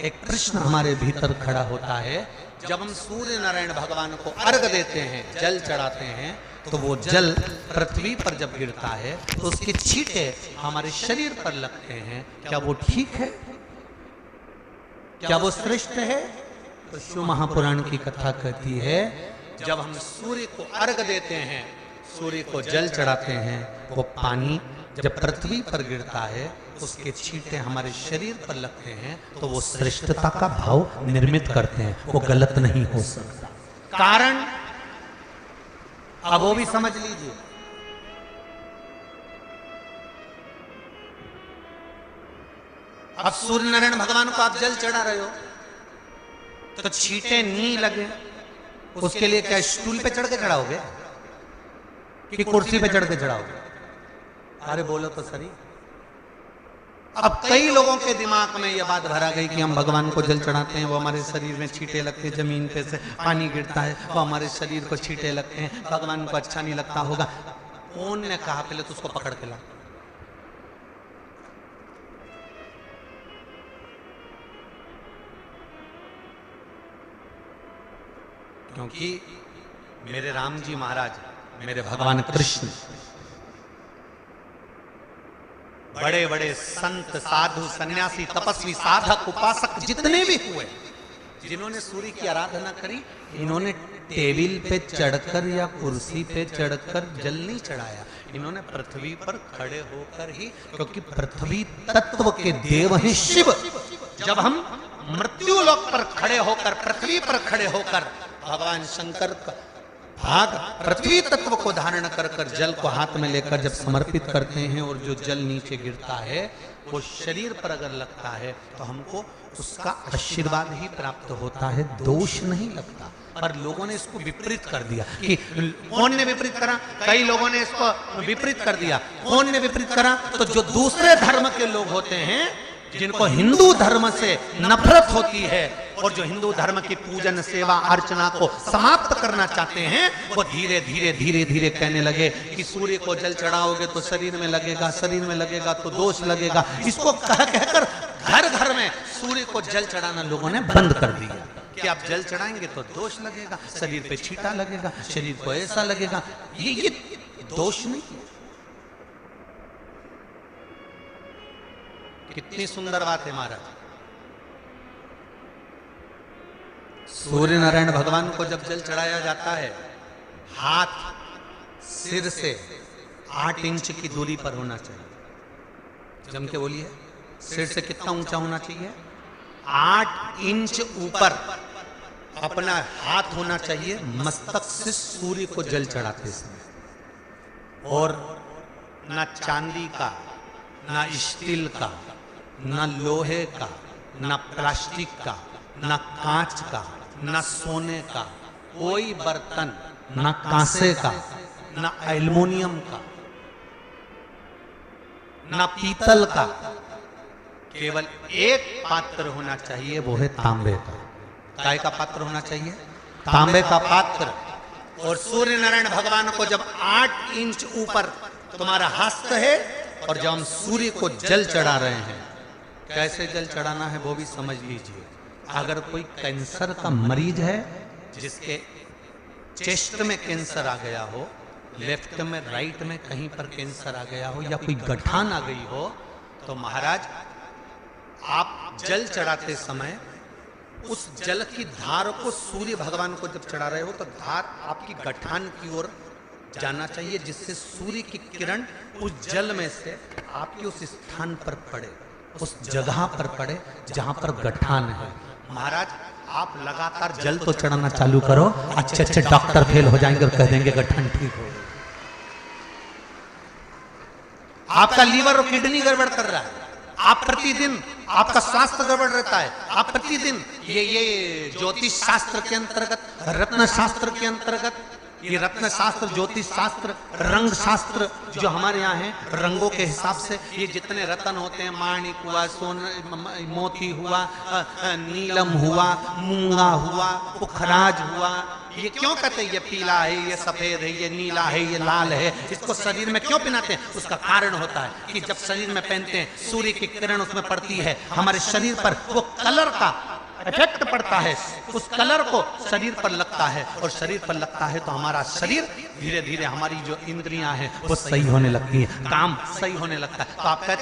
एक कृष्ण हमारे भीतर खड़ा होता है। जब हम सूर्य नारायण भगवान को अर्घ देते हैं, जल चढ़ाते हैं, तो वो जल पृथ्वी पर जब गिरता है तो उसके छींटे हमारे शरीर पर लगते हैं। क्या वो ठीक है? क्या वो श्रेष्ठ है? तो शिव महापुराण की कथा कहती है, जब हम सूर्य को अर्घ देते हैं, सूर्य को जल चढ़ाते हैं, वो पानी जब पृथ्वी पर गिरता है, उसके छींटे हमारे शरीर पर लगते हैं, तो वो श्रेष्ठता का भाव निर्मित करते हैं। वो गलत नहीं हो सकता। कारण अब वो भी समझ लीजिए। अब सूर्य नारायण भगवान को आप जल चढ़ा रहे हो तो छींटे नहीं लगे, उसके लिए क्या स्टूल पे चढ़ के चढ़ाओगे कि कुर्सी पे चढ़ के चढ़ाओगे? अरे बोलो तो सही। अब कई लोगों के दिमाग में यह बात भरा गई कि हम भगवान को जल चढ़ाते हैं, वो हमारे शरीर में छींटे लगते हैं, जमीन पे से पानी गिरता है, वो हमारे शरीर को छींटे लगते हैं, भगवान को अच्छा नहीं लगता होगा। कौन ने कहा? पहले तो उसको पकड़ के ला। क्योंकि मेरे राम जी महाराज, मेरे भगवान कृष्ण, बड़े बड़े संत, साधु, सन्यासी, तपस्वी, साधक, उपासक जितने भी हुए, जिन्होंने सूर्य की आराधना करी, इन्होंने टेबल पे चढ़कर या कुर्सी पे चढ़कर जल नहीं चढ़ाया। इन्होंने पृथ्वी पर खड़े होकर ही, क्योंकि पृथ्वी तत्व के देव हैं शिव। जब हम मृत्यु लोक पर खड़े होकर, पृथ्वी पर खड़े होकर भगवान शंकर का भाग पृथ्वी तत्व को धारण कर कर जल को हाथ में लेकर जब समर्पित करते हैं, और जो जल नीचे गिरता है वो शरीर पर अगर लगता है तो हमको उसका आशीर्वाद ही प्राप्त होता है, दोष नहीं लगता। पर लोगों ने इसको विपरीत कर दिया। कि कौन ने विपरीत करा? कई लोगों ने इसको विपरीत कर दिया। कौन ने विपरीत करा? तो जो दूसरे धर्म के लोग होते हैं, जिनको हिंदू धर्म से नफरत होती है और जो हिंदू धर्म की पूजन, सेवा, अर्चना को समाप्त करना चाहते हैं, वो धीरे धीरे धीरे धीरे कहने लगे कि सूर्य को जल चढ़ाओगे तो शरीर में लगेगा, शरीर में लगेगा तो दोष लगेगा। इसको कह कहकर घर घर में सूर्य को जल चढ़ाना लोगों ने बंद कर दिया कि आप जल चढ़ाएंगे तो दोष लगेगा, शरीर पे छींटा लगेगा, शरीर को ऐसा लगेगा। ये दोष नहीं। कितनी सुंदर बात है महाराज। सूर्य नारायण भगवान को जब जल चढ़ाया जाता है, हाथ सिर से 8 इंच की दूरी पर होना चाहिए। जम के बोलिए, सिर से कितना ऊंचा होना चाहिए? 8 इंच ऊपर अपना हाथ होना चाहिए मस्तक से सूर्य को जल चढ़ाते समय। और ना चांदी का, ना स्टील का, ना लोहे का, ना प्लास्टिक का, ना कांच का, ना सोने का कोई बर्तन, ना कांसे का, ना एल्युमिनियम का, ना पीतल का, केवल एक पात्र होना चाहिए, वो है तांबे का। काय का पात्र होना चाहिए? तांबे का पात्र। और सूर्य नारायण भगवान को जब 8 इंच ऊपर तुम्हारा हस्त है, और जब हम सूर्य को जल चढ़ा रहे हैं, कैसे जल चढ़ाना है वो भी समझ लीजिए। अगर कोई कैंसर का मरीज है, जिसके चेस्ट में कैंसर आ गया हो, लेफ्ट में, राइट में कहीं पर कैंसर आ गया हो, या कोई गठान आ गई हो, तो महाराज आप जल चढ़ाते समय उस जल की धार को सूर्य भगवान को जब चढ़ा रहे हो, तो धार आपकी गठान की ओर जाना चाहिए, जिससे सूर्य की किरण उस जल में से आपके उस स्थान पर पड़े, उस जगह पर पड़े जहां पर गठान है। महाराज आप लगातार जल तो चढ़ाना चालू करो, अच्छे अच्छे डॉक्टर फेल हो जाएंगे और कह देंगे गठान ठीक हो। आपका लीवर और किडनी गड़बड़ कर रहा है, आप प्रतिदिन आपका स्वास्थ्य गड़बड़ रहता है, आप प्रतिदिन ये ज्योतिष शास्त्र के अंतर्गत, रत्न शास्त्र के अंतर्गत, ये रत्न शास्त्र, ज्योतिष शास्त्र, रंग शास्त्र जो हमारे यहाँ है, रंगों के हिसाब से ये जितने रत्न होते हैं, माणिक हुआ, सोना, मोती हुआ, नीलम हुआ, मूंगा हुआ, पुखराज हुआ, ये क्यों कहते हैं ये पीला है, ये सफेद है, ये नीला है, ये लाल है, इसको शरीर में क्यों पहनाते हैं? उसका कारण होता है कि जब शरीर में पहनते हैं सूर्य की किरण उसमें पड़ती है, हमारे शरीर पर वो कलर का इफेक्ट पड़ता है, उस कलर को शरीर पर लगता है, और शरीर पर लगता है तो हमारा शरीर धीरे धीरे, हमारी जो इंद्रियां हैं वो सही होने लगती हैं, काम सही होने लगता है। तो आप कहते